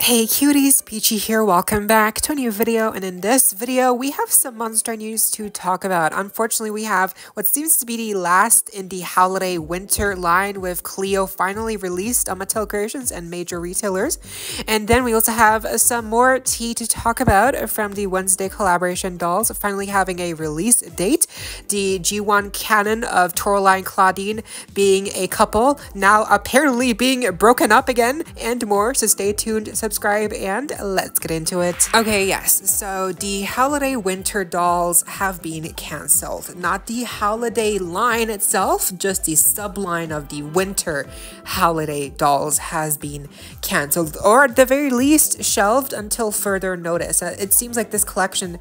Hey cuties, PeachY here, welcome back to a new video, and in this video we have some monster news to talk about. Unfortunately, we have what seems to be the last in the HOWLIDAY winter line, with Cleo finally released on Mattel Creations and major retailers. And then we also have some more tea to talk about from the Wednesday collaboration dolls finally having a release date. The G1 canon of Toralei and Clawdeen being a couple now apparently being broken up again, and more, so stay tuned, subscribe, and let's get into it. Okay, yes, so the HOWLIDAY winter dolls have been cancelled. Not the HOWLIDAY line itself, just the subline of the winter HOWLIDAY dolls has been cancelled, or at the very least shelved until further notice. It seems like this collection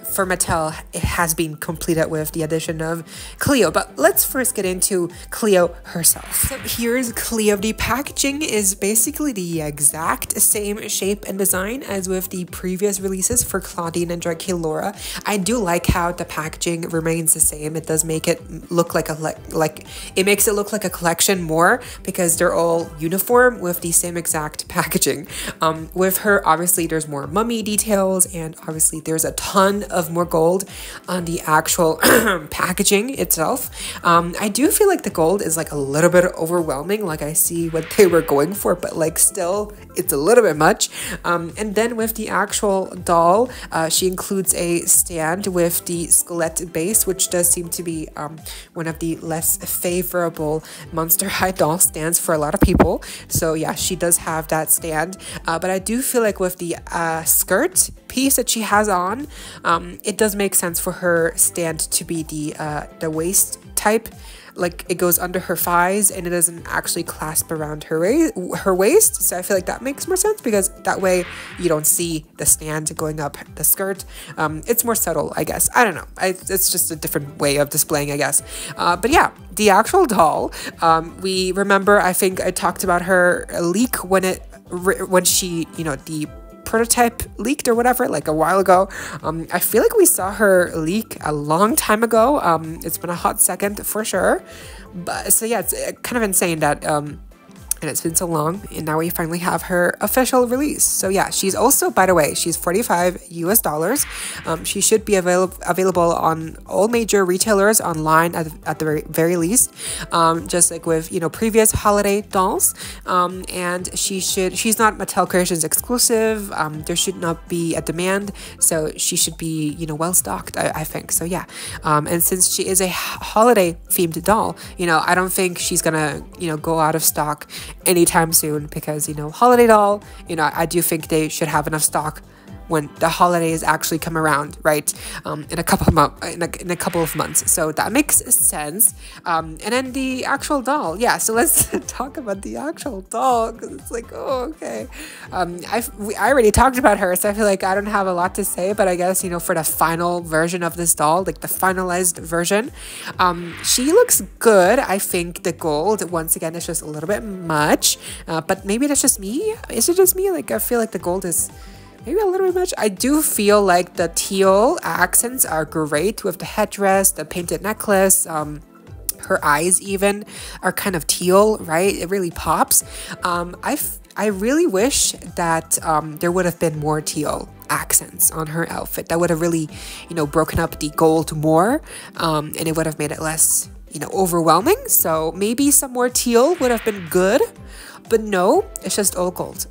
for Mattel, it has been completed with the addition of Cleo, but let's first get into Cleo herself. So here's Cleo. The packaging is basically the exact same shape and design as with the previous releases for Clawdeen and Laura. I do like how the packaging remains the same. It does make it look like it makes it look like a collection more, because they're all uniform with the same exact packaging. With her, obviously there's more mummy details, and obviously there's a ton of more gold on the actual packaging itself. I do feel like the gold is like a little bit overwhelming. Like, I see what they were going for, but like still it's a little bit much. And then with the actual doll, she includes a stand with the skeleton base, which does seem to be one of the less favorable Monster High doll stands for a lot of people. So yeah, she does have that stand, but I do feel like with the skirt piece that she has on, it does make sense for her stand to be the waist type. Like, it goes under her thighs and it doesn't actually clasp around her waist. So I feel like that makes more sense, because that way you don't see the stand going up the skirt. It's more subtle, I guess. I don't know. It's just a different way of displaying, I guess. But yeah, the actual doll, we remember, I think I talked about her leak when she, you know, the prototype leaked or whatever, like a while ago. I feel like we saw her leak a long time ago. It's been a hot second for sure, but so yeah, it's kind of insane that and it's been so long, and now we finally have her official release. So yeah, she's also, by the way, she's $45 US. She should be available on all major retailers online at the very least, just like with, you know, previous HOWLIDAY dolls. And she's not Mattel Creations exclusive. There should not be a demand, so she should be, you know, well stocked, I think. So yeah, and since she is a HOWLIDAY themed doll, you know, I don't think she's gonna, you know, go out of stock anytime soon, because, you know, HOWLIDAY doll, you know, I do think they should have enough stock when the holidays actually come around, right? In a couple of months. So that makes sense. And then the actual doll, yeah. So let's talk about the actual doll, because it's like, oh, okay. I already talked about her, so I feel like I don't have a lot to say. But I guess, you know, for the final version of this doll, like the finalized version, she looks good. I think the gold, once again, is just a little bit much. But maybe that's just me. Is it just me? Like, I feel like the gold is maybe a little bit much. I do feel like the teal accents are great with the headdress, the painted necklace. Her eyes even are kind of teal, right? It really pops. I really wish that there would have been more teal accents on her outfit. That would have really, you know, broken up the gold more, and it would have made it less, you know, overwhelming. So maybe some more teal would have been good, but no, it's just all gold.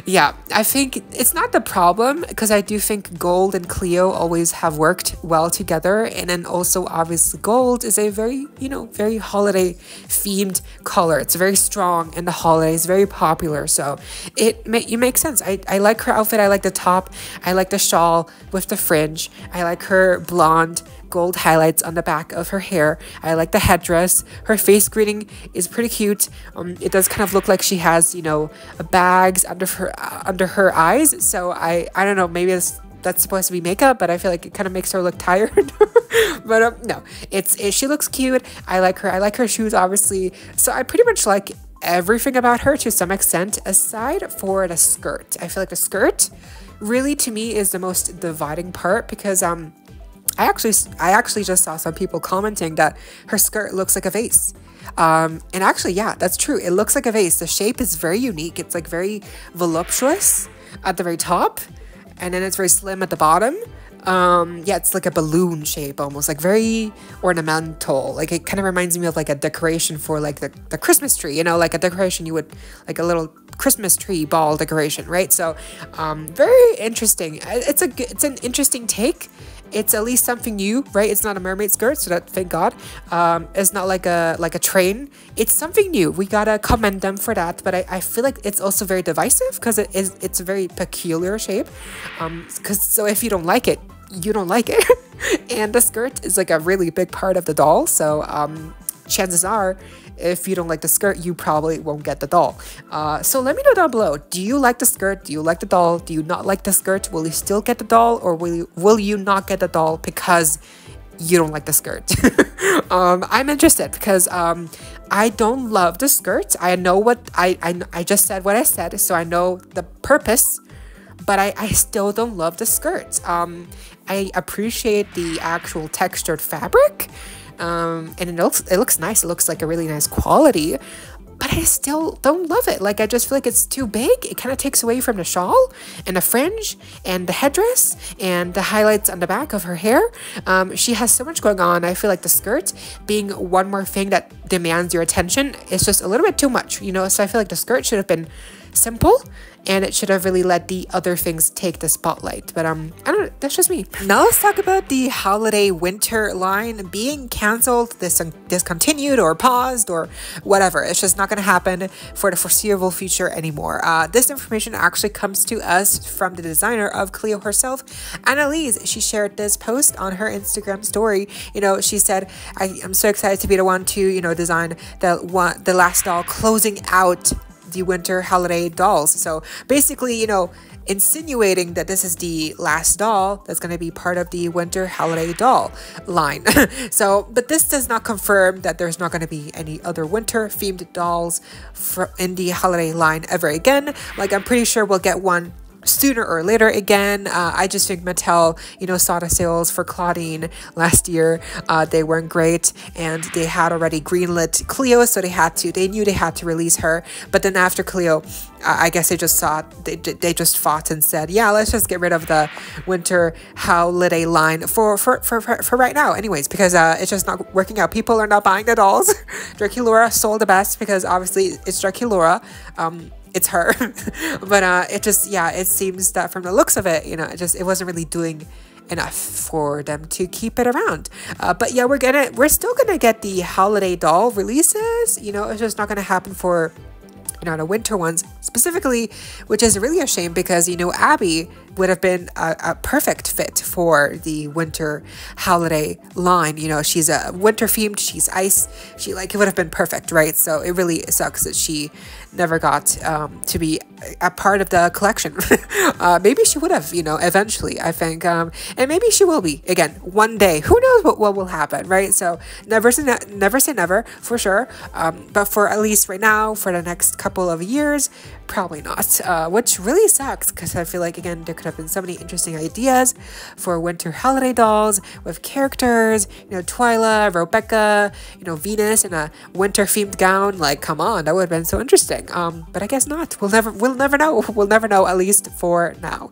Yeah, I think it's not the problem, because I do think gold and Cleo always have worked well together. And then also, obviously, gold is a very, you know, very holiday themed color. It's very strong in the holidays, very popular. So it makes sense. I like her outfit. I like the top. I like the shawl with the fringe. I like her blonde gold highlights on the back of her hair. I like the headdress. Her face greeting is pretty cute. It does kind of look like she has, you know, bags under her eyes. So I don't know, maybe that's supposed to be makeup, but I feel like it kind of makes her look tired. But no, she looks cute. I like her. I like her shoes, obviously. So I pretty much like everything about her to some extent, aside for the skirt. I feel like the skirt really, to me, is the most dividing part, because I actually just saw some people commenting that her skirt looks like a vase. And actually, yeah, that's true. It looks like a vase. The shape is very unique. It's like very voluptuous at the very top, and then it's very slim at the bottom. Yeah, it's like a balloon shape, almost like very ornamental. Like it kind of reminds me of like a decoration for like the Christmas tree, you know, like a decoration you would, like a little Christmas tree ball decoration, right? So very interesting. It's an interesting take. It's at least something new, right? It's not a mermaid skirt, so that, thank God. It's not like a train. It's something new. We gotta commend them for that. But I feel like it's also very divisive because it's a very peculiar shape. So if you don't like it, you don't like it. And the skirt is like a really big part of the doll. So chances are, if you don't like the skirt, you probably won't get the doll. So let me know down below. Do you like the skirt? Do you like the doll? Do you not like the skirt? Will you still get the doll, or will you not get the doll because you don't like the skirt? I'm interested because I don't love the skirt. I know what I just said what I said, so I know the purpose, but I still don't love the skirt. I appreciate the actual textured fabric. And it looks nice. It looks like a really nice quality, but I still don't love it. Like, I just feel like it's too big. It kind of takes away from the shawl and the fringe and the headdress and the highlights on the back of her hair. She has so much going on. I feel like the skirt being one more thing that demands your attention is just a little bit too much, you know? So I feel like the skirt should have been simple, and it should have really let the other things take the spotlight. But I don't know, that's just me. Now let's talk about the holiday winter line being canceled, discontinued, or paused, or whatever. It's just not going to happen for the foreseeable future anymore. This information actually comes to us from the designer of Cleo herself, Annalise. She shared this post on her Instagram story. You know, she said, I'm so excited to be the one to, you know, design the last doll closing out the winter holiday dolls. So basically, you know, insinuating that this is the last doll that's going to be part of the winter holiday doll line. So, but this does not confirm that there's not going to be any other winter themed dolls in the holiday line ever again. Like, I'm pretty sure we'll get one sooner or later again. I just think Mattel, you know, saw the sales for Clawdeen last year. They weren't great, and they had already greenlit Cleo, so they knew they had to release her. But then after Cleo, I guess they just fought and said, yeah, let's just get rid of the winter HOWLIDAY line for right now anyways, because it's just not working out. People are not buying the dolls. Draculaura sold the best because obviously it's Draculaura. It's her. But it just, yeah, it seems that from the looks of it, you know, it wasn't really doing enough for them to keep it around. But yeah, we're still gonna get the holiday doll releases. You know, it's just not gonna happen for, you know, the winter ones specifically, which is really a shame because, you know, Abby would have been a perfect fit for the winter holiday line. You know, she's a winter themed, she's ice, it would have been perfect, right? So it really sucks that she never got to be a part of the collection. Maybe she would have, you know, eventually, I think, and maybe she will be again one day. Who knows what will happen, right? So never say never for sure, but for at least right now, for the next couple of years, probably not, which really sucks because I feel like, again, there could have been so many interesting ideas for winter holiday dolls with characters, you know, Twyla, Rebecca, you know, Venus in a winter themed gown. Like, come on, that would have been so interesting. But I guess not. We'll never know. We'll never know, at least for now.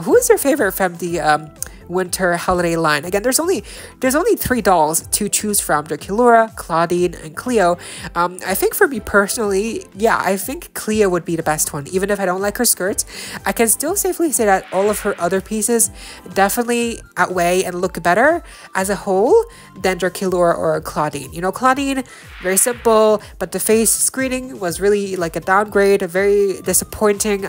Who is your favorite from the winter holiday line? Again, there's only 3 dolls to choose from: Draculaura, Clawdeen, and Cleo. I think for me personally, yeah, I think Cleo would be the best one. Even if I don't like her skirts, I can still safely say that all of her other pieces definitely outweigh and look better as a whole than Draculaura or Clawdeen. You know, Clawdeen, very simple, but the face screening was really like a downgrade, a very disappointing.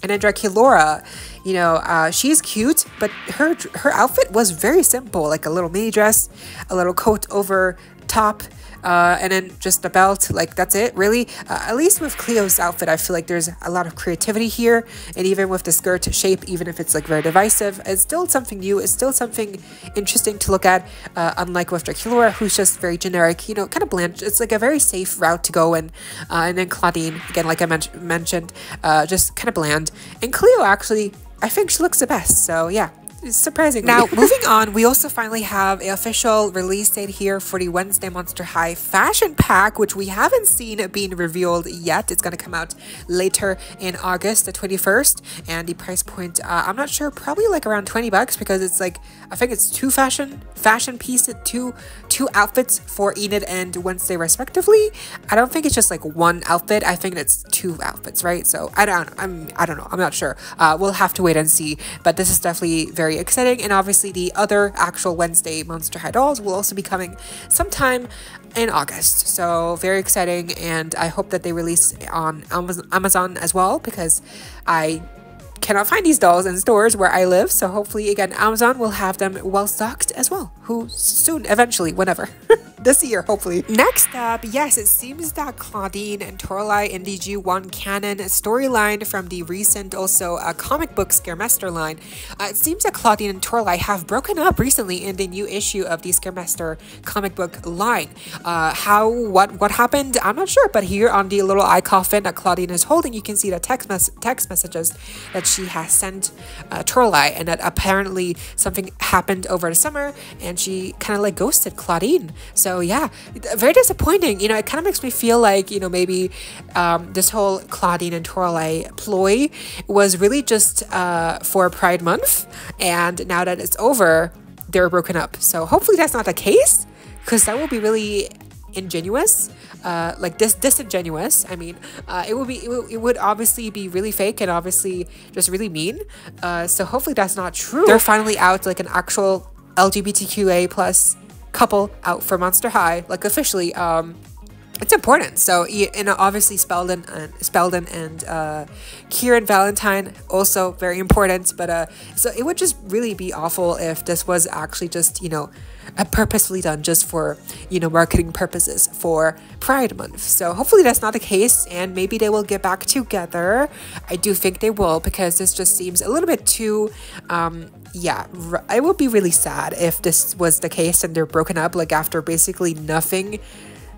And then Draculaura, you know, she's cute, but her outfit was very simple, like a little mini dress, a little coat over top, and then just a belt. Like, that's it, really. At least with Cleo's outfit, I feel like there's a lot of creativity here, and even with the skirt shape, even if it's like very divisive, it's still something new. It's still something interesting to look at, unlike with Draculaura, who's just very generic, you know, kind of bland. It's like a very safe route to go in. And then Clawdeen, again, like I mentioned, just kind of bland. And Cleo, actually, I think she looks the best. So yeah, surprisingly. Now, moving on, we also finally have an official release date here for the Wednesday Monster High fashion pack, which we haven't seen being revealed yet. It's going to come out later in August, the 21st, and the price point, I'm not sure, probably like around 20 bucks, because it's like, I think it's two fashion pieces, two outfits for Enid and Wednesday respectively. I don't think it's just like one outfit. I think it's two outfits, right? So I don't know. I'm not sure. We'll have to wait and see, but this is definitely very exciting. And obviously the other actual Wednesday Monster High dolls will also be coming sometime in August. So very exciting, and I hope that they release on Amazon as well, because I cannot find these dolls in stores where I live. So hopefully, again, Amazon will have them well stocked as well. Who soon, eventually, whenever. This year, hopefully. Next up, yes, it seems that Clawdeen and Toralei in the G1 canon storyline from the recent also comic book Scaremester line. It seems that Clawdeen and Toralei have broken up recently in the new issue of the Scaremester comic book line. What happened? I'm not sure, but here on the little eye coffin that Clawdeen is holding, you can see the text messages that she has sent Toralei, and that apparently something happened over the summer and she kind of like ghosted Clawdeen. So yeah, very disappointing. You know, it kind of makes me feel like, you know, maybe this whole Clawdeen and Toralei ploy was really just for Pride Month, and now that it's over, they're broken up. So hopefully that's not the case, because that will be really ingenuous, like disingenuous. I mean, it would obviously be really fake and obviously just really mean. So hopefully that's not true. They're finally out, like an actual LGBTQA plus couple out for Monster High, like officially. It's important. So, and obviously Spelden and Kieran Valentine, also very important. But so it would just really be awful if this was actually just, you know, purposefully done just for, you know, marketing purposes for Pride Month. So hopefully that's not the case, and maybe they will get back together. I do think they will, because this just seems a little bit too yeah, I would be really sad if this was the case and they're broken up, like after basically nothing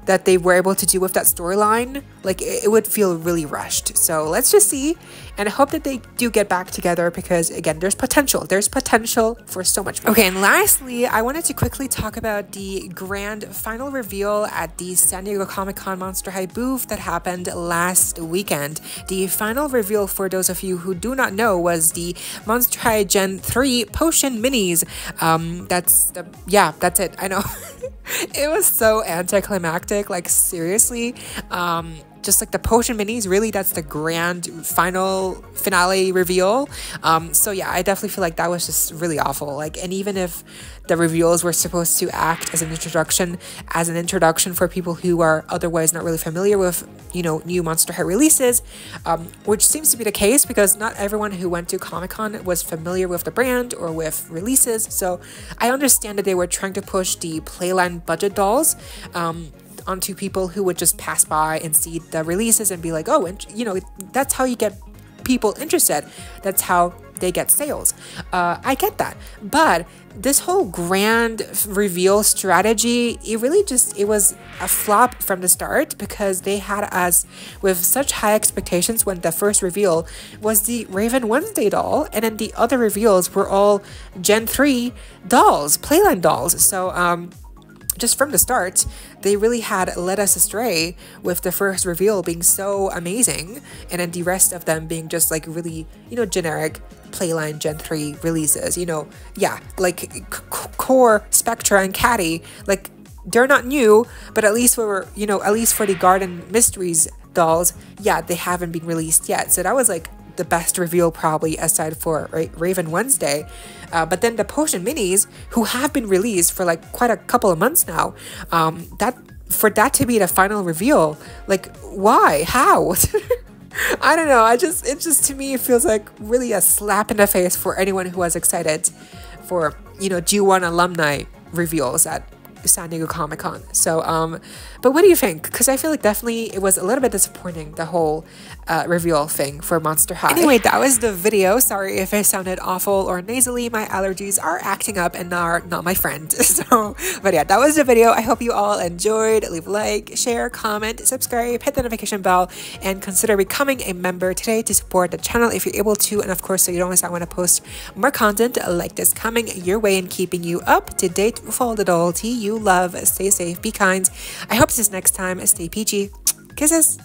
that they were able to do with that storyline. Like it would feel really rushed. So let's just see, and I hope that they do get back together, because again, there's potential for so much more. Okay, and lastly, I wanted to quickly talk about the grand final reveal at the San Diego Comic-Con Monster High booth that happened last weekend. The final reveal, for those of you who do not know, was the Monster High Gen 3 potion minis. That's it. I know. It was so anticlimactic, like seriously. Just like the potion minis, really, that's the grand finale reveal. So yeah, I definitely feel like that was just really awful. Like, and even if the reveals were supposed to act as an introduction for people who are otherwise not really familiar with, you know, new Monster High releases, which seems to be the case, because not everyone who went to Comic-Con was familiar with the brand or with releases. So I understand that they were trying to push the Playland budget dolls onto people who would just pass by and see the releases and be like, oh, and you know, that's how you get people interested. That's how they get sales. I get that, but this whole grand reveal strategy, it was a flop from the start, because they had us with such high expectations when the first reveal was the Raven Wednesday doll, and then the other reveals were all Gen 3 dolls, Playland dolls. So just from the start, they really had led us astray, with the first reveal being so amazing, and then the rest of them being just like really, you know, generic Playline Gen 3 releases. You know, yeah, like Core, Spectra, and Caddy, like they're not new, but at least for the Garden Mysteries dolls, yeah, they haven't been released yet. So that was like the best reveal probably, aside for Raven Wednesday. But then the potion minis, who have been released for like quite a couple of months now, for that to be the final reveal, like why, how? I don't know. It just to me, it feels like really a slap in the face for anyone who was excited for, you know, G1 alumni reveals that San Diego Comic-Con. So, but what do you think? Because I feel like definitely it was a little bit disappointing, the whole reveal thing for Monster High. Anyway, that was the video. Sorry if I sounded awful or nasally. My allergies are acting up and are not my friend. So, but yeah, that was the video. I hope you all enjoyed. Leave a like, share, comment, subscribe, hit the notification bell, and consider becoming a member today to support the channel if you're able to. And of course, so you don't miss out when I post more content like this coming your way and keeping you up to date with all the adulty you love. Stay safe, be kind. I hope to see you next time. Stay peachy. Kisses.